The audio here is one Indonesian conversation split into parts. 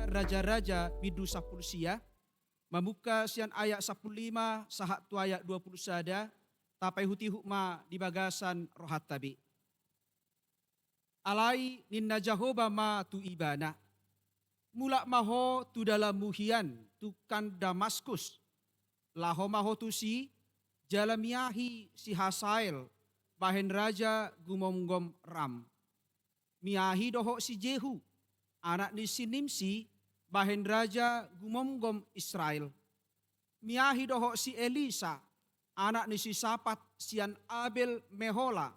raja-raja bidu 10 sia. Mamuka sian ayat 15 sahat tu ayat 20 sada. Tapai huti hukma di bagasan rohat tabi. Alai ninna Jahoba ma tu ibana. Mulak maho tu dalam muhian tu kan Damaskus. Laho maho tu si jalamiahi si Hasael. Bahen raja gumomgom Ram. Miahi doho si Jehu. Anak ni si Nimsi. Bahen raja gumomgom Israel. Miahi doho si Elisa. Anak ni si Sapat sian Abel Mehola,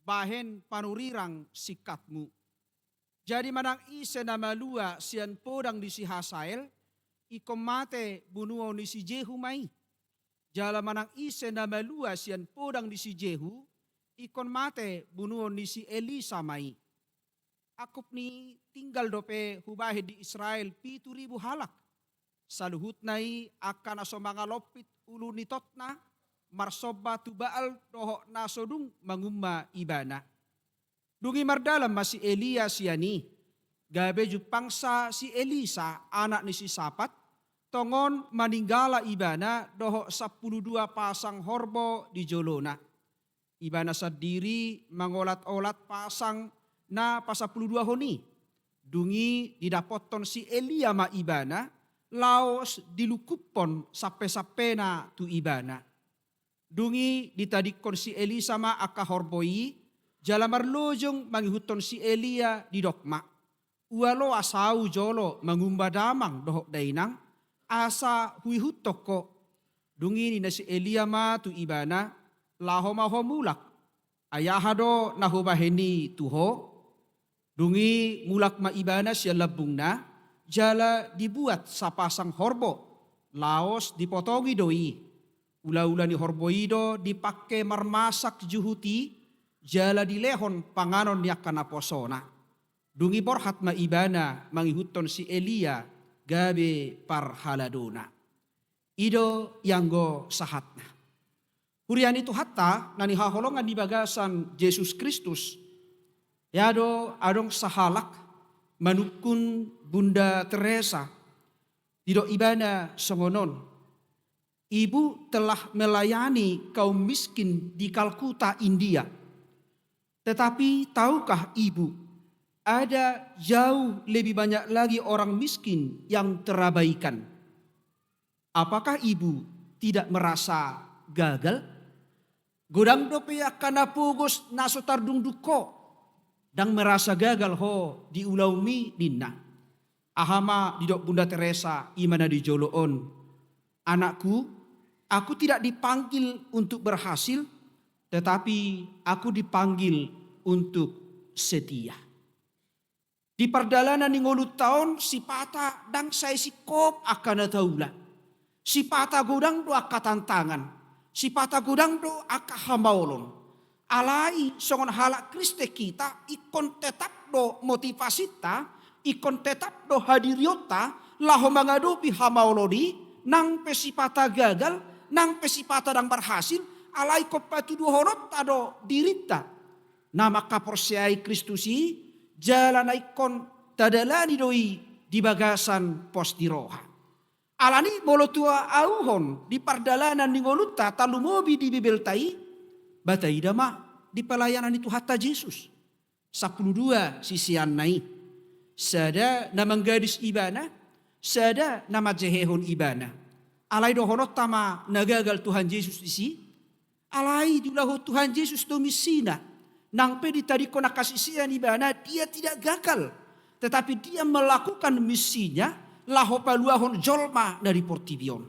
bahen panurirang sikatmu. Jadi manang ise nama lua sian podang di si Hasael, ikom mate bunuo ni si Jehu mai. Jala manang ise nama lua sian podang di si Jehu, ikon mate bunuo ni si Elisa mai. Akup ni tinggal dope hubahe di Israel 7.000 halak. Saluhut nai akan aso mangalopit ulu nitotna, marsoba tu baal doho nasodung mangumma ibana. Dungi mardalam masih Elia siani. Gabe jupangsa si Elisa anak ni si Sapat. Tongon maningala ibana doho 12 pasang horbo di jolona. Ibana sadiri mangolat-olat pasang na pa 12 honi. Dungi didapoton si Elia ma ibana. Laos dilukupon sape-sapena tu ibana. Dungi ditadikon si Elisa ma akahorboi, jalamar lojong mangihuton si Elia di dokma. Ualo asau jolo mangumba damang dohok dainang, asa huihut toko. Dungi ni si Elia ma tu ibana, laho maho mulak. Ayahado nahubaheni tuho. Dungi mulak ma ibana siya labungna, jala dibuat sapasang horbo, laos dipotongi doi. Ula-ula ni horboido dipakai marmasak juhuti, jala dilehon panganon yakana posona. Dungi borhat ma ibana mangihuton si Elia gabe parhaladona. Ido yanggo sahatna. Hurian itu hatta nani haholongan di bagasan Yesus Kristus. Yado adong sahalak manukun Bunda Teresa. Dido ibana songonon. Ibu telah melayani kaum miskin di Kalkuta, India. Tetapi tahukah ibu, ada jauh lebih banyak lagi orang miskin yang terabaikan. Apakah ibu tidak merasa gagal? Godang dope akana pugos nasotar duko dan merasa gagal ho di ulaumi dinna. Ahama didok Bunda Teresa imana di joloon. Anakku, aku tidak dipanggil untuk berhasil, tetapi aku dipanggil untuk setia. Di perdalanan ni ngolut tahun, si pata dan saya si kop akan taula. Si pata godang do akatantangan. Si pata godang do akahamaulon. Alai songon halak Kriste kita, ikon tetap do motivasita, ikon tetap do hadiriota, laho mengadupi hamaulodi, nang pesipata gagal, nang pesipata dang berhasil, alai kopatu dua horot tado dirita. Nama kaporsiai Kristusi, jalan ikon tadalani doi di bagasan pos diroha. Alani bolo tua auhon di pardalanan di ngoluta talumobi di bibeltai, batai dama di pelayanan itu hatta Yesus. 12 sisian nai. Sada nama gadis ibana, sada nama jehehon ibana. Alai dohonot tama nagagal Tuhan Yesus isi. Alai dulahu Tuhan Yesus domisina. Nang pedi tadi kona kasisian ibana dia tidak gagal. Tetapi dia melakukan misinya laho paluahon jolma dari portibion.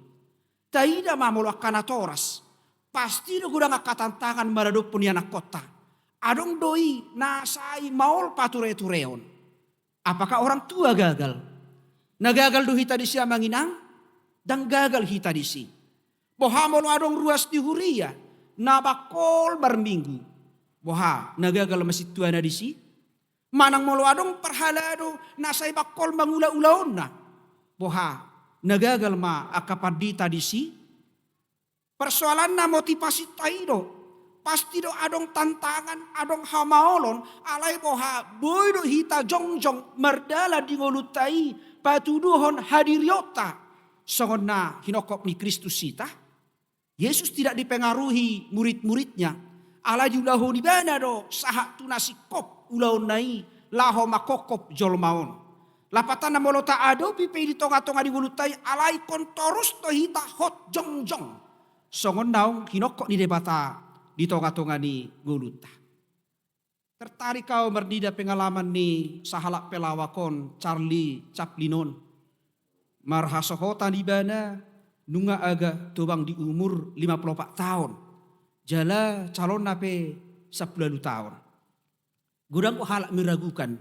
Taida mamolo kanatoras. Pasti do gudang akatantangan maradok pun anak kota. Adong doi nasai maol pature-tureon. Apakah orang tua gagal? Nagagal do hita di siya manginang? Dan gagal hita di si. Bohamolo adong ruas di huria. Nabakol berminggu. Boha nagagal masih tuana di si. Manang molo adong perhalado nasay bakol mangula-ulaon na. Boha nagagal ma akapadita di si. Persoalan na motivasi tayo. Pasti do adong tantangan, adong hamaolon, alay boha, boy do hita jongjong, merdala di ngolutai, patuduhon hadiriota songona hinokop ni Kristus sita. Yesus tidak dipengaruhi murid-muridnya. Ala julahu ni bana do saha tunasi kop ulaon nai laho makokop jolmaon. Lapatan na molota ado pipe di tonga-tonga di gulutai alai kontorus to hita hot jong jong. Songon naung hinokok ni debata di tonga-tonga ni guluta. Tertarik kau merdida pengalaman ni sahalak pelawakon Charlie Chaplinon. Marhasohota di bana nunga aga tubang di umur 54 tahun. Jala calon nape 10 tahun. Gudang ko halak meragukan.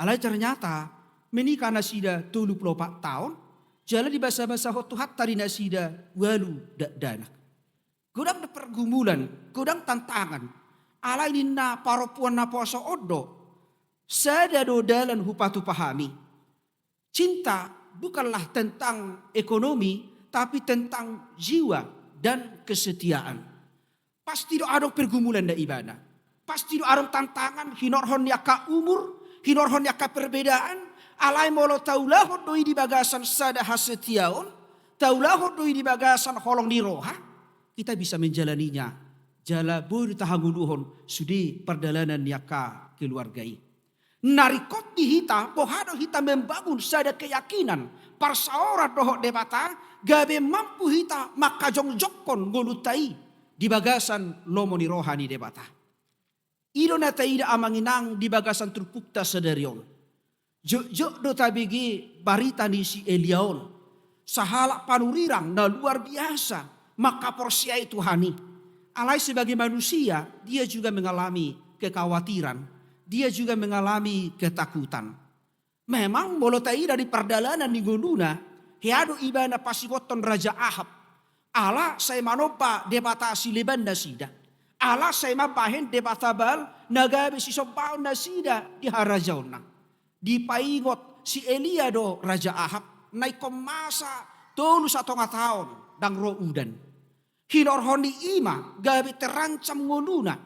Alai ternyata menikah nasida 34 tahun. Jala di basa-basa hotu hatta di nasida walu dak danak. Gudang de pergumulan, gudang tantangan. Alai nina paropuan na poso odo. Sada do dalan hupatu pahami. Cinta bukanlah tentang ekonomi, tapi tentang jiwa dan kesetiaan. Pasti do adong pergumulan da ibana. Pasti do adong tantangan, hinorhon yaka umur, hinorhon yaka perbedaan. Alai molo taulahon doi di bagasan sada hasetiaon, taulahon doi di bagasan holong di roha, kita bisa menjalaninya. Jala boy tahanguluhon sudi perdalanan yaka keluargai. Narikot di hita, bohado hita membangun sada keyakinan. Parsaora doho debata, gabe mampu hita maka jongjokon golutai di bagasan lomoni rohani debata. Ido na taida amanginang di bagasan trupukta sedarion. Jok do tabigi barita ni si Eliaon. Sahala panurirang na luar biasa maka porsiai Tuhani. Alai sebagai manusia, dia juga mengalami kekhawatiran. Dia juga mengalami ketakutan. Memang bolotai dari perdalanan di Gonduna, heado ibana pasiwoton Raja Ahab. Ala saya manopa debatasi leban nasida. Ala saya mabahen debatabal nagabe si sompaon nasida di harajauna. Di paingot si Elia do Raja Ahab naikom masa tolu 1 tahun dang ro udan. Hinorhoni ima gabi terancam ngonuna.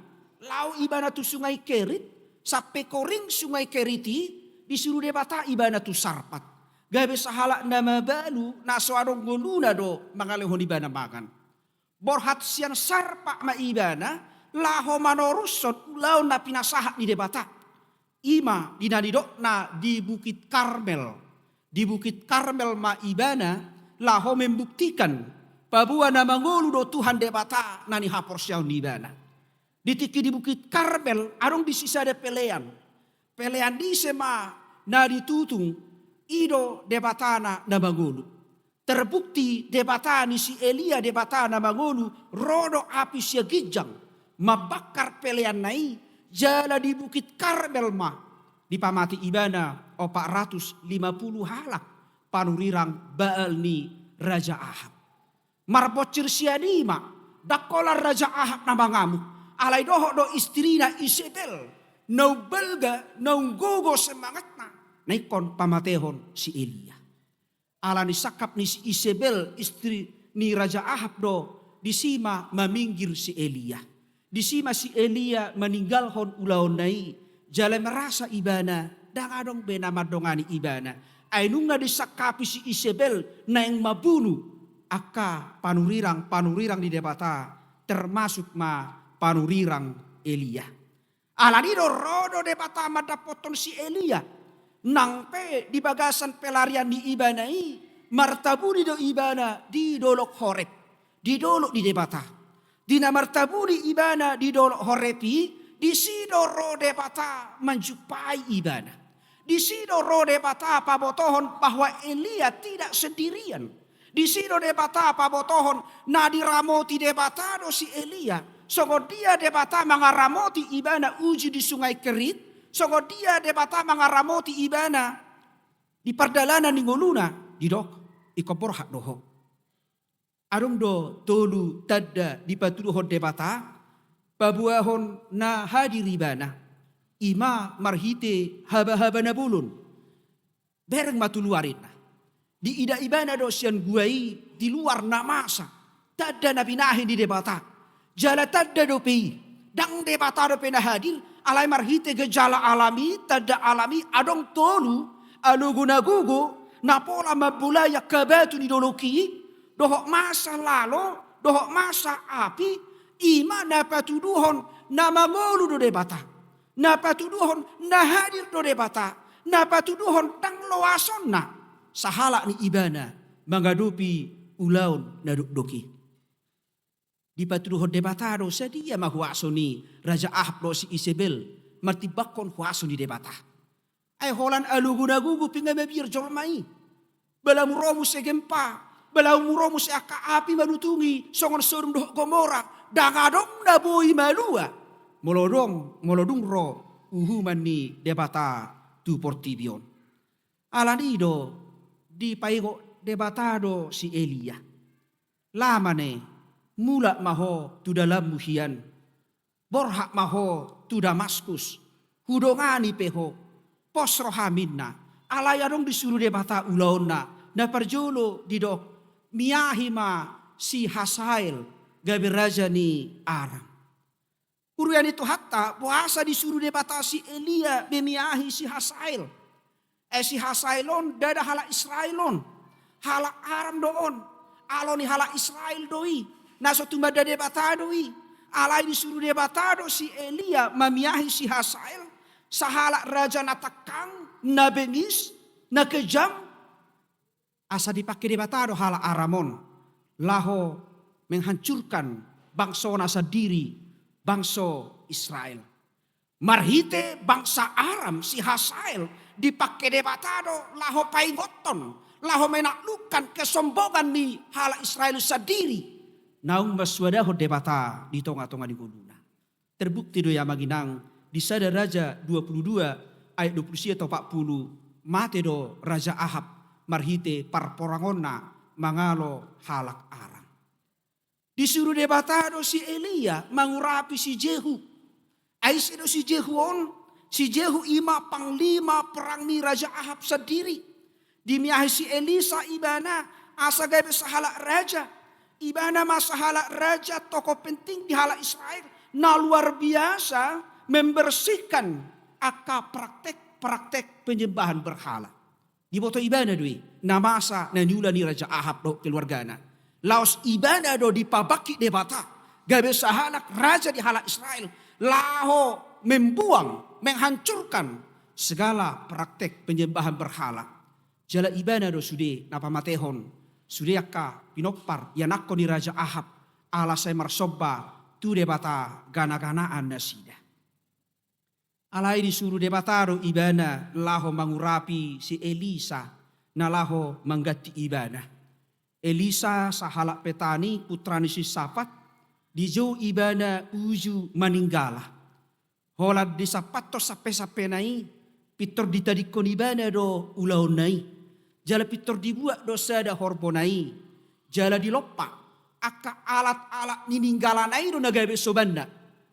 Lau ibana tu sungai Kerit. Sampai koring sungai Keriti. Disuruh debata ibana tu sarpat. Gabi sahala nama balu. Naswadong ngonuna do. Mangalehon ibana makan. Borhat sian sarpak ma ibana. Laho manorusot. Lau na pinasahat ni debata. Ima dinadidok na di Bukit Karmel. Di Bukit Karmel ma ibana. Laho membuktikan. Babua nama ngolu do Tuhan debata nani hapor siau nibana. Ditiki di Bukit Karmel arong di sisa de pelean. Pelean di sema na ditutung ido debatana nama ngolu. Terbukti debatani si Elia debatana nama ngolu rodo api sia gijang. Mabakar pelean nai jala di Bukit Karmel ma. Dipamati ibana 450 halak panurirang Baal ni Raja Ahab. Marbocir siadima dakolar Raja Ahab na mangamu alai doho do istrina Isabel nau belga nau gogo semangatna naikon pamatehon si Elia ala ni sakap ni si Isabel istri ni Raja Ahab do disima maminggir si Elia disima si Elia meninggalhon ulaon nai jala merasa ibana dangadong benamadongani ibana ainunga disakapi si Isabel na yang mabunuh aka panurirang di debata termasuk ma panurirang Elia. Alanido rodo debata madapoton si Elia. Nangpe di bagasan pelarian di ibanai. Martabuni do ibana di dolok horep. Di dolok di debata. Dina martabuni ibana di dolok horepi. Di sido ro debata menjupai ibana. Di sido ro debata pabotohon bahwa Elia tidak sendirian. Di sini debata apa botohon nadi ramoti debata do si Elia. Songo dia debata mangaramoti ibana uji di sungai Kerit. Songo dia debata mangaramoti ibana di perdalanan di ngoluna di dok ikopor hak doho. Arung do tolu tada di patuduhon debata babuahon na hadir ibana. Ima marhite haba-haba na bulun. Bereng matuluarin. Di ida ibana dosian guai di luar namasa. Tada na binahin di debata. Jala tada dopi. Dang debata dopi na hadir. Alay marhite gejala alami. Tada alami adong tolu. Alugu nagugu. napola mabulaya kabatu ni doloki, dohok masa lalo, dohok masa api, ima napatuduhon namangolu do debata. Napatuduhon nahadir do debata. Napatuduhon tang loason na sahala ni ibana mangadupi ulaun nadukdoki. Di patuduhon debatado sadia mahuaso ni Raja Ahab lo si Isabel martibakon huaso ni debata. Ay holan alugunagugu pingamabir jormai. Balam romu segempa, balam romu se aka api manutungi songon sorum doh Gomora, dangadong na boy malua. Molodung ro uhuman ni debata tu portibion. Alanido di paigo debatado si Elia. Lamane mula maho tu dalam muhian. Borhak maho tu Damaskus. Hudongani peho. Posrohaminna. Alayarong disuruh debata ulauna. Na parjolo didok miyahima si Hasael gabi raja ni Aram. Kurian itu hatta puasa disuruh debata si Elia bemiahi si Hasael. Si Hasaelon dada hala Israelon. Hala Aram doon. Aloni hala Israel doi. Naso tumada debata doi. Alai disuruh debata do si Elia mamiahi si Hasael. Sahala raja na takang, na bengis, na kejam. Asa dipakai debata do hala Aramon. Laho menghancurkan bangsa nasa diri. Bangsa Israel. Marhite bangsa Aram si Hasael dipakai debatado laho paingoton. Laho menaklukkan kesombongan ni hala Israel sendiri. Naung maswadaho debata di tonga-tonga di guluna. Terbukti do ya maginang di sada Raja 22 ayat 20 atau 40 mate do Raja Ahab marhite parporangonna mangalo halak Aram. Disuruh debatado si Elia mangurapi si Jehu. Aisedo si Jehu on. Si Jehu ima panglima perang ni Raja Ahab sendiri. Dimiahi si Elisa ibana asa gabe sahala raja. Ibana masahala raja tokoh penting di hala Israel. Na luar biasa membersihkan aka praktek penyembahan berhala. Di boto ibana dui. Namasa na nyula ni Raja Ahab do keluargana. Laos ibada do dipabaki debata. Gabe sahalak raja di hala Israel. Laho membuang, menghancurkan segala praktek penyembahan berhala. Jala ibada do sude napa matehon. Sude akka pinopar yanakko ni Raja Ahab. Ala saya marsoba tu debata gana-ganaan nasida. Alai disuruh debata do ibana laho mangurapi si Elisa. Na laho manggati ibana. Elisa sahalak petani putrani si Safat dijo ibana uju maninggalah. Holad di sapato sape-sape nai pitor ditadikon ibana do ulaon nai. Jala pitor dibuat do sada horbo nai. Jala dilopak aka alat-alat nininggalah nai do nagabe sobanda.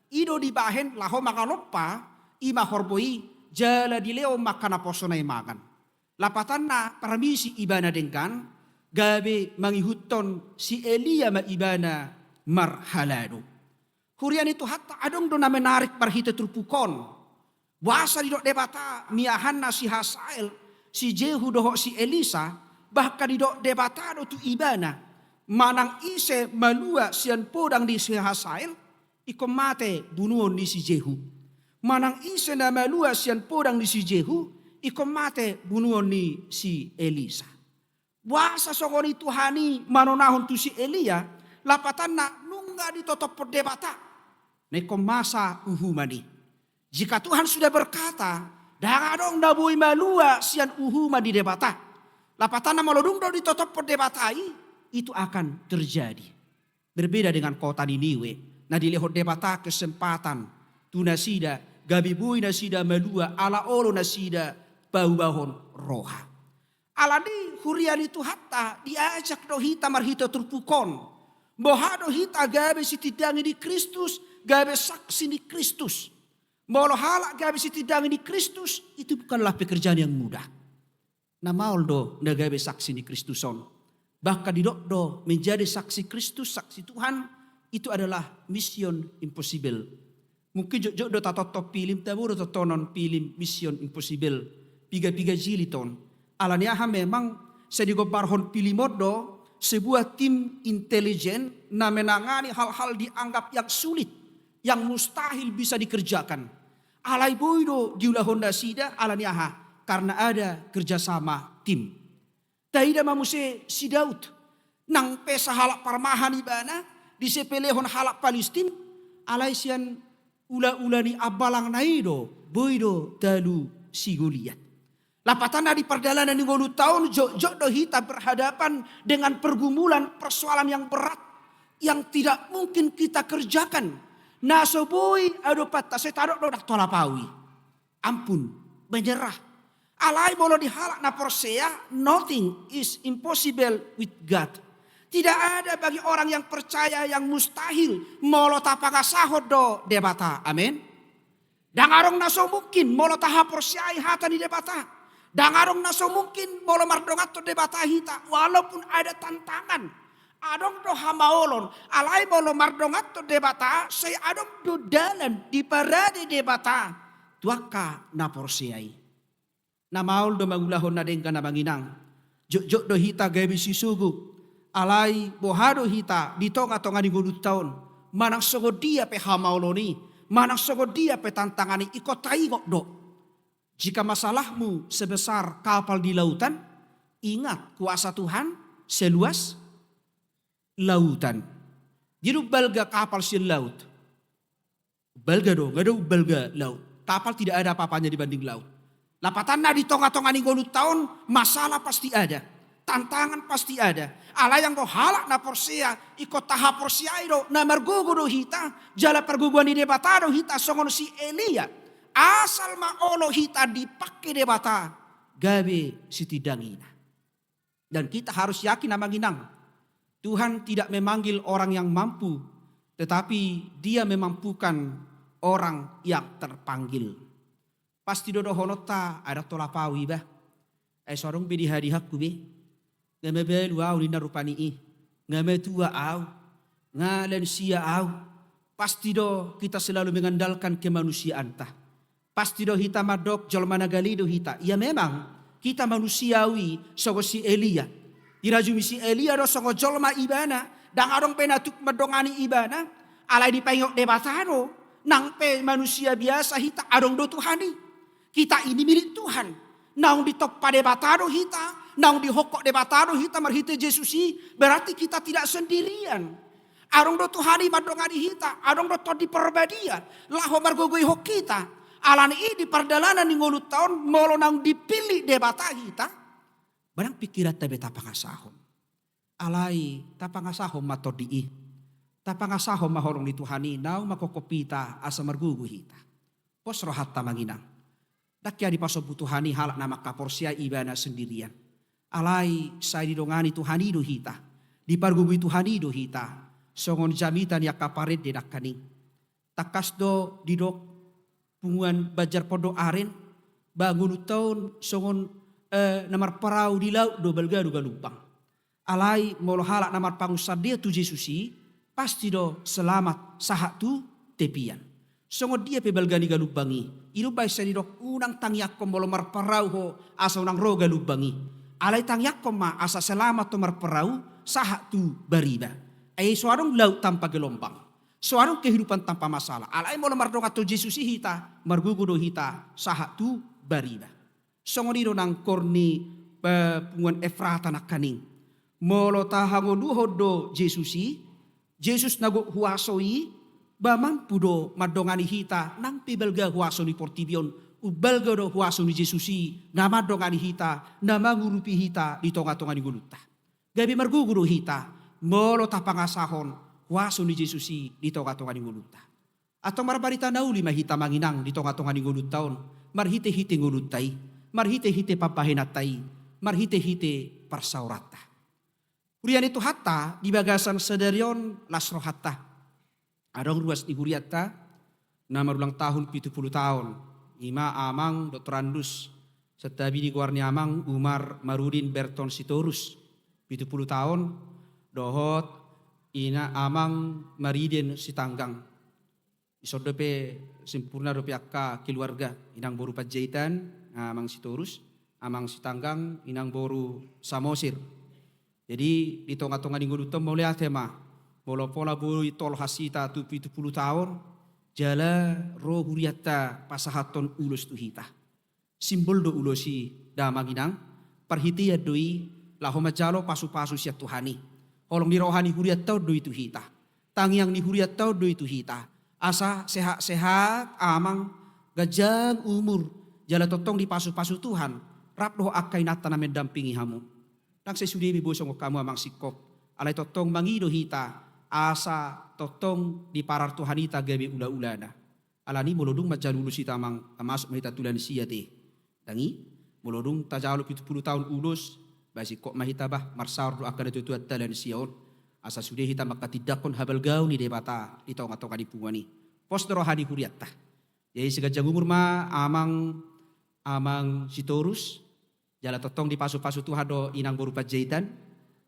Ido dibahen laho makalopa ima horboi jala dileo makana poso nai makan. Lapatanna paramisi ibana dengkan gabe mangihuton si Elia ma ibana marhalado. Hurian itu hatta adong do na menarik parhita trupukon. Wasa di dok debata miahanna si Hasael, si Jehu doho si Elisa, bahkan di dok debata do tu ibana. Manang ise malua sian podang di si Hasael, ikom mate bunuon di si Jehu. Manang ise na malua sian podang di si Jehu, ikom mate bunuon ni si Elisa. Wasa sokoni Tuhani manonahon tu si Elia lapatan na nungga ditotop perdebata nekom masa uhumani. Jika Tuhan sudah berkata dangadong dabui malua sian uhuma di debata lapatan na malodung do ditotop perdebatai itu akan terjadi. Berbeda dengan kota Niniwe na dilehot debata kesempatan tu nasida gabi bui nasida malua ala olo nasida bau-bahon roha. Alani hurian itu hatta diajak do hita marhita turpukon. Bohado hita gabe sitidangi di Kristus, gabe saksi di Kristus. Bolo halak gabe sitidangi di Kristus itu bukanlah pekerjaan yang mudah. Namaol do na gabe saksi di Kristuson. Bahkan di do menjadi saksi Kristus, saksi Tuhan itu adalah mission impossible. Mungkin jok do tatoto pilim taburo totonon pilim mission impossible. Piga-piga jiliton. Alaniaha memang sedigo barhon pilimodo sebuah tim intelijen na menangani hal-hal dianggap yang sulit, yang mustahil bisa dikerjakan. Alai boido diulah honda sida alaniaha karena ada kerjasama tim. Taida mamuse si Daud nang pesa halak parmahan ibana di sepelehon halak Palestin alai sian ula-ulani abalang naido boido dalu si Goliat. Lapatana di perjalanan di 10 tahun jok hita berhadapan dengan pergumulan persoalan yang berat yang tidak mungkin kita kerjakan. Nasoboi adopata setadok dodak tolapawi. Ampun, menyerah. Alai bolo dihalak na persea, nothing is impossible with God. Tidak ada bagi orang yang percaya yang mustahil molo tapangasahod do debata. Amin. Dangarong naso mungkin molo tahaporsiai hata di debata. Dangarong naso mungkin molo mardongato debata hita walaupun ada tantangan. Adong do hamaolon alai molo mardongato debata saya adong do dalan di parade debata tuaka na porsiai. Na maul do magulahon na dengka na banginang. Jok do hita gabi sisugu alai bohado hita di tonga-tonga di 10 tahun. Manang sogodia pe hamaoloni, manang sogodia pe tantangani ikotai kok do. Jika masalahmu sebesar kapal di lautan, ingat kuasa Tuhan seluas lautan. Jadi balga kapal si laut. Balga do, gak ada balga laut. Kapal tidak ada apa-apanya dibanding laut. Lapatan di tonga-tonga nih 10 tahun, masalah pasti ada. Tantangan pasti ada. Ala yang kau halak na porsia, ikut tahap porsia itu, na margugu do hita, jala perguguan di debatado hita songon si Elia. Asal maolo hita dipakai debata gabe sitidangina. Dan kita harus yakin namanginang. Tuhan tidak memanggil orang yang mampu, tetapi Dia memampukan orang yang terpanggil. Pasti dodo honota ada tolapawi bah. Sorong bedi hadihakku be. Ngame belu au lina rupani i. Ngame tua au. Ngalen sia au. Pasti do kita selalu mengandalkan kemanusiaan tah. Pasti do hita madok jol managali do hita. Ya memang kita manusiawi sogo si Elia. Irajumi si Elia do sogo jol ma ibana. Dang adong penatuk madongani ibana. Alai dipengok debatado. Nang pe manusia biasa hita adong do Tuhani. Kita ini milik Tuhan. Naung ditok pa debatado hita. Naung dihokok debatado hita marhite Jesusi. Berarti kita tidak sendirian. Adong do Tuhani madongani hita. Adong do to di perbadia. Laho margogoi hok kita. Alan ini di perjalanan di 10 tahun molo nang dipilih debata kita. Barang pikiran tabe tapangasahom. Alai tapangasahom matodii. Tapangasahom mahorong di Tuhani nau makokopita asa margugu hita. Pos rohat tamanginang. Dakya di paso Tuhani halak nama kaporsia ibana sendirian. Alai saya didongani Tuhani do hita. Di pargugu Tuhani do hita. Songon jamitan ya kaparet de dakkaning. Takas do didok punguan bajar podo aren bangun tahun songon namar parau di laut do balga do galumpang. Alai molo halak namar pangusar dia tu Jesusi pasti do selamat sahat tu tepian. Songon dia pe balgani galumbangi. Ilu bai sani dok unang tangyak kom molo mar parau ho asa unang ro galumbangi. Alai tangyak kom ma asa selamat to mar parau sahat tu bariba. Suarong laut tanpa gelombang. Suarong kehidupan tanpa masalah. Alai molo mardong atau Yesus hita. Margugudo hita. Sahat tu bariba. Songonido nang korni punguan Efrata nak kaning. Molo tahango duhodo Yesusi. Yesus nago huasoi. Bamampu do mardongani hita. Nang pibelga huaso ni portibion. Ubelga do huaso ni Yesusi. Nama dongani hita. Nama ngurupi hita. Di tonga-tonga ni guluta. Gabi margugudo hita. Molo tapangasahon. Waso ni Jesusi di tonga-tonga ni nguluta. Atau marbarita nauli mahita manginang di tonga-tonga ni ngulutaon. Marhite-hite ngulutai. Marhite-hite papahinatay. Marhite-hite parsaurata. Urian itu hatta di bagasan sedarion lasro hatta. Adong ruas di guriata. Nama ulang tahun 70 tahun. Ima amang doktorandus. Setabi di guarni amang Umar Marudin Berton Sitorus. 70 tahun. Dohot. Ina amang mariden si tanggang. Isodope sempurna dope akka keluarga inang boru pajaitan amang si torus amang sitanggang inang boru samosir. Jadi di tonga-tonga di ngudutem mau lihat tema. Molo pola boru itol hasita tu 70 tahun. Jala roh huriata pasahaton ulus tuhita. Simbol do ulosi damaginang. Perhiti ya doi lahoma jalo pasu-pasu siat Tuhani. Holong di rohani huriat tau doi tuhita. Tangiang di huriat tau doi tuhita. Asa sehat-sehat amang gajang umur. Jala totong di pasu-pasu Tuhan. Rap doh akai nata na mendampingi hamu. Nang sesudi bibosong kamu amang sikop. Alay totong mangido hita. Asa totong di parar Tuhanita gabi ula-ulana. Alani mulodung majalulu sita amang masuk mahita tulan siya te. Tangi mulodung tajalo 70 tahun ulus. Basi kok mahita bah marsar do akan itu tuat talan siyaon. Asa sudah hita makatidakon habal gau ni debata. Ito nga toka di pungani. Pos rohani huriatta. Jadi segajang umur ma amang sitorus. Jala totong di pasu-pasu Tuhan do inang boru pajaitan.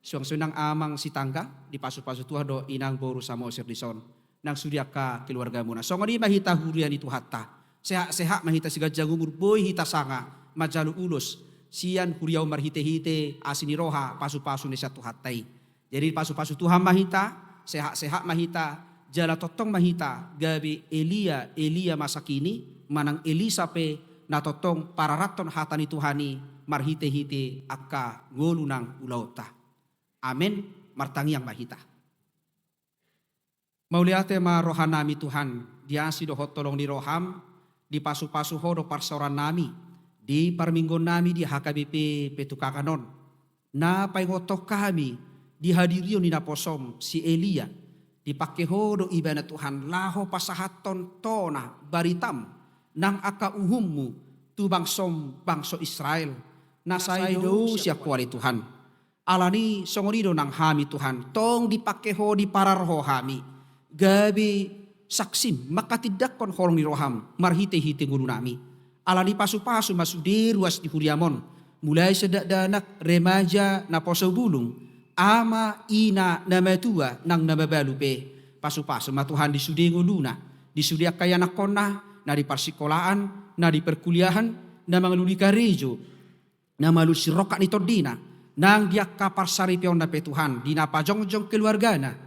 Suang-sunang amang si tangga di pasu-pasu Tuhan do inang boru sama osir di son. Nang sudiaka keluarga muna. So ngadi mahita hurian itu hatta. Sehat mahita segajang umur boy hita sanga. Majalu ulus. Sian huriau marhite-hite asini roha pasu-pasu ni satu hatai. Jadi pasu-pasu Tuhan mahita. Sehat-sehat mahita. Jala totong mahita. Gabi Elia masa kini. Manang Elisape na totong pararaton hatani Tuhani. Marhite-hite akka ngolunang ulauta. Amen. Martangi yang mahita. Mauliate ma rohanami Tuhan. Diasi dohot tolong di roham. Di pasu-pasu hodo parsoran nami. Di parminggon nami di HKBP Petukakanon. Na paingotok kami. Di hadirio ni naposom si Elia. Di pake hodo ibana Tuhan. Laho pasahaton tona baritam. Nang aka uhummu. Tu bangsom bangso Israel. Nasaido siap kuali Tuhan. Alani songorido nang hami Tuhan. Tong dipakeho di pararho hami. Gabi saksim maka tidak kon holong di roham. Marhite-hite ngulu nami. Alani pasu-pasu masudi ruas di huriamon. Mulai sedak danak remaja na poso bulung. Ama ina nama tua nang nama balupe. Pasu-pasu ma Tuhan disudi nguluna. Disudi akaya nakona. Na di persikolaan. Na di perkuliahan. Na mangaluli karejo. Nama lu sirokat ni todina. Nang dia kapar sari pion na Tuhan. Dina pajong-jong keluargana.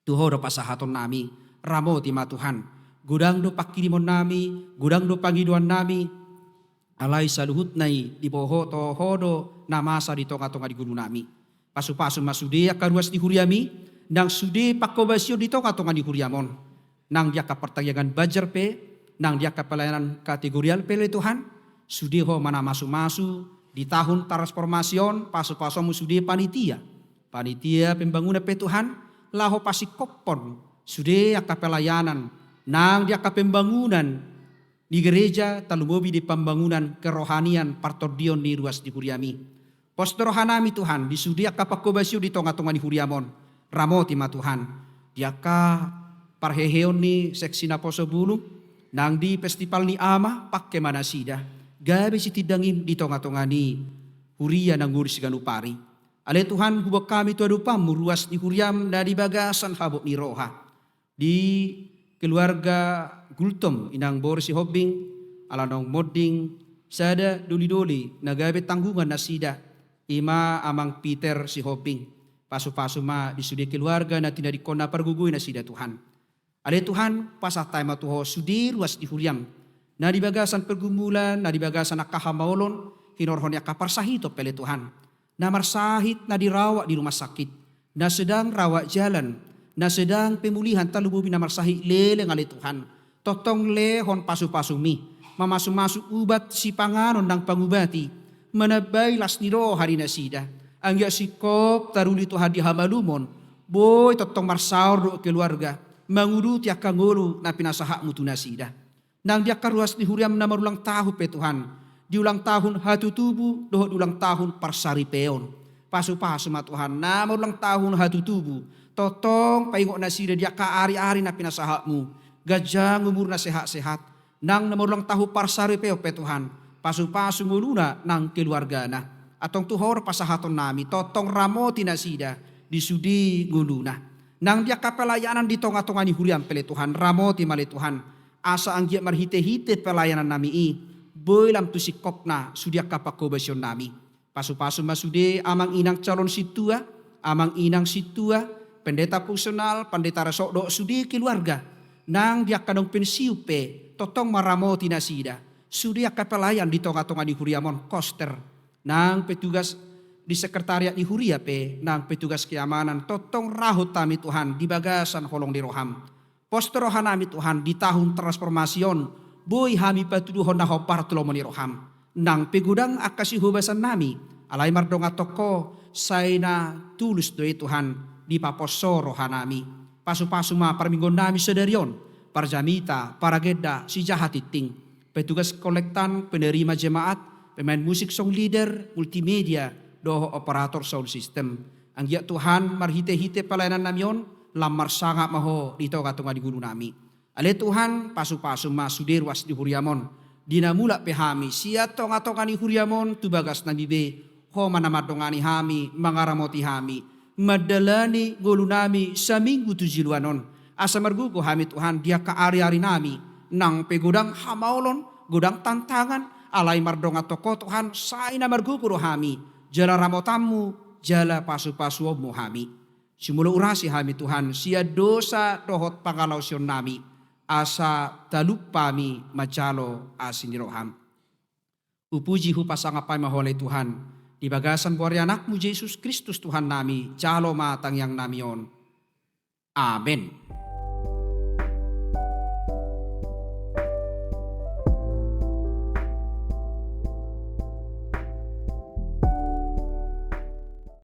Tuho do pasahaton nami. Ramo ti ma Tuhan. Gudang do pakirimon nami. Gudang do pangiduan nami. Alay saluhut nai. Di boho to hodo. Namasa di tonga-tonga di gunung nami. Pasu-pasu masudi akaruas di huriami. Nang sudi pakobasyo di tonga-tonga di huriamon. Nang dia kapertayangan bajar pe. Nang dia kapelayanan kategorial pele Tuhan. Sudi ho mana masu-masu. Di tahun transformasion pasu-pasu musudi panitia. Panitia pembangunan pe Tuhan. Laho pasikopon. Sude aka pelayanan. Nang di aka pembangunan. Di gereja talumobi di pembangunan kerohanian partodion di ruas di Huriami. Postor rohanami Tuhan. Di sudi aka pakobasyo di tonga-tonga di Huriamon. Ramoti ma Tuhan. Di aka parheheon ni seksi na poso bulu. Nang di festival ni ama pakke manasida. Gabi si tidangim di tonga-tonga ni huria nang nguris ganupari. Ale Tuhan hubak kami tu adupam ruas di huriam na di bagasan habok ni roha. Di keluarga gultom inang bor si hobing alanong modding sada duli-duli na gabi tanggungan na sida. Ima amang Peter si hobing. Pasu-pasu ma di sudi keluarga na tinadikon na parguguy na sida Tuhan. Ale Tuhan pasatay matuho sudi ruas di huriam. Na di bagasan pergumulan, na di bagasan nakahamaulon, hinorhon ya kaparsahito pele Tuhan. Na marsahit na dirawat di rumah sakit, na sedang rawat jalan, na sedang pemulihan talububi na marsahi lele ngali Tuhan. Totong lehon pasu-pasumi, mamasu-masu ubat si panganon ng pangubati, manabay las niro hari na sida. Angya sikop taruli Tuhan di hamalumon, boy totong marsaur do keluarga, manguruti akangulu na pinasahak mutu na sida. Nang dia karuas di huriam na marulang tahu pe Tuhan. Di ulang tahun hatu tubu, dohot ulang tahun parsari peon. Pasu-pasu ma Tuhan, na marulang tahun hatu tubu. Totong paingok na sida dia kaari-ari na pinasahakmu. Gajang umur na sehat-sehat. Nang na marulang tahu parsari peo pe Tuhan. Pasu-pasu nguluna nang keluarga na. Atong tuhor pasahaton nami, totong ramoti na sida. Di sudi nguluna. Nang dia kapelayanan di tonga-tonga ni huriam pele Tuhan. Ramoti male Tuhan. Asa ang giat marhite-hite pelayanan nami i. boilam tu sikopna sudia kapakobasyon nami. Pasu-pasu masude amang inang calon situa, amang inang situa, pendeta fungsional, pendeta resokdo sudi keluarga. Nang dia kadang pensiupe, totong maramoti nasida. Sudia kapelayan di tonga-tonga di Huriamon koster. Nang petugas di sekretariat di Huriape, nang petugas keamanan totong rahut tami Tuhan di bagasan holong di roham. Poster rohanami Tuhan di tahun transformasion, boy hami patuduhon na hopar tulomoni roham. Nang pegudang akasi hubasan nami, alay mardonga toko, say na tulus doy Tuhan di paposo rohanami. Pasu-pasu ma parminggon nami sedarion, parjamita, parageda, si jahatiting. Petugas kolektan, penerima jemaat, pemain musik song leader, multimedia, doho operator sound system. Ang ya Tuhan marhite-hite pelayanan namion, lamar sangat maho dito katunga di guru nami. Ale Tuhan pasu-pasu ma suderwas di Huriamon. Dinamula pehami sia tonga-tonga ni Huriamon tubagas na bibe. Ho manamadongani hami, mangaramoti hami. Madalani gulu nami sa minggu tujiluanon. Asa margugo hami Tuhan dia kaari-ari nami. Nang pegudang hamaulon, gudang tantangan. Alay mardonga toko Tuhan say na margugo hami. Jala ramotamu, jala pasu-pasu mo hami. Simula urasi hami Tuhan, sia dosa dohot pangalausion nami, asa talupami macalo asiniroham. Upuji hu pasangapay maholay Tuhan, di bagasan buari anakmu Yesus Kristus Tuhan nami, jalo matang yang namion. Amen.